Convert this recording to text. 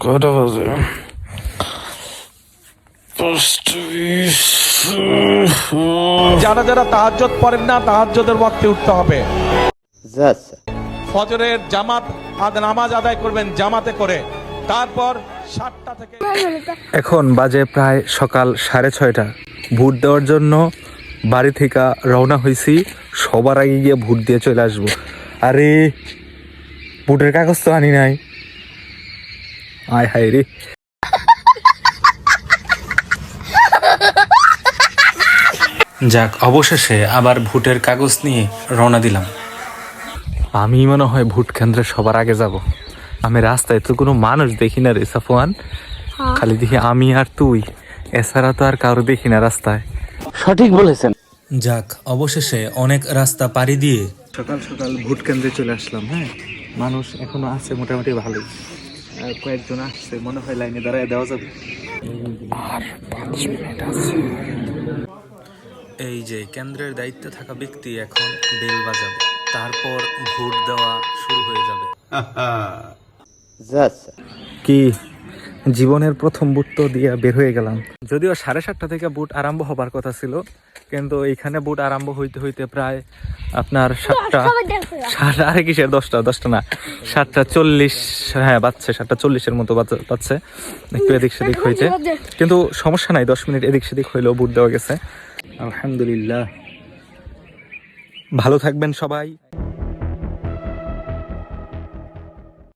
কয়টা বাজে? যারা যারা তাহাজ্জুদ পড়েন না, তাহাজ্জুদের ওয়াক্তে উঠতে হবে। ফজরের জামাত নামাজ আদায় করবেন জামাতে করে, তারপর 7টা থেকে। এখন বাজে প্রায় সকাল 6:30। ভোট দেওয়ার জন্য বাড়ি থেকে রওনা হয়েছি। সবার আগে গিয়ে ভোট দিয়ে চলে আসবো। আরে ভোটের কাগজ তো আনি নাই। আয় হায় রে। যাক, অবশেষে আবার ভোটের কাগজ নিয়ে রওনা দিলাম। আমি মনে হয় ভোট কেন্দ্রে সবার আগে যাব। আমি রাস্তায় তো কোনো মানুষ দেখি না রে সাফওয়ান, খালি দেখি আমি আর তুই, এছাড়া তো আর কারো দেখি না রাস্তায়। সঠিক বলেছেন। যাক, অবশেষে অনেক রাস্তা পাড়ি দিয়ে সকাল সকাল ভোট কেন্দ্রে চলে আসলাম। হ্যাঁ, মানুষ এখনো আছে মোটামুটি ভালোই, কয়েকজন আসছে, মনে হয় লাইনে দাঁড়ায় দেওয়া যাবে। আর 5 মিনিট আছে। এই যে কেন্দ্রের দায়িত্বে থাকা ব্যক্তি এখন বেল বাজাবে, তারপর ভোট দেওয়া শুরু হয়ে যাবে। কি জীবনের প্রথম ভোট তো দিয়ে বের হয়ে গেলাম। যদিও 7:30 থেকে ভোট আরম্ভ হবার কথা ছিল, কিন্তু এইখানে ভোট আরম্ভ হইতে হইতে প্রায় আপনার 7টা, আরে কিসের 10টা না, 7:40, হ্যাঁ বাজছে 7:40-এর মতো বাজছে। একটু এদিক সেদিক হইতে, কিন্তু সমস্যা নাই, 10 মিনিট এদিক সেদিক হইলেও ভোট দেওয়া গেছে। আলহামদুলিল্লাহ। ভালো থাকবেন সবাই।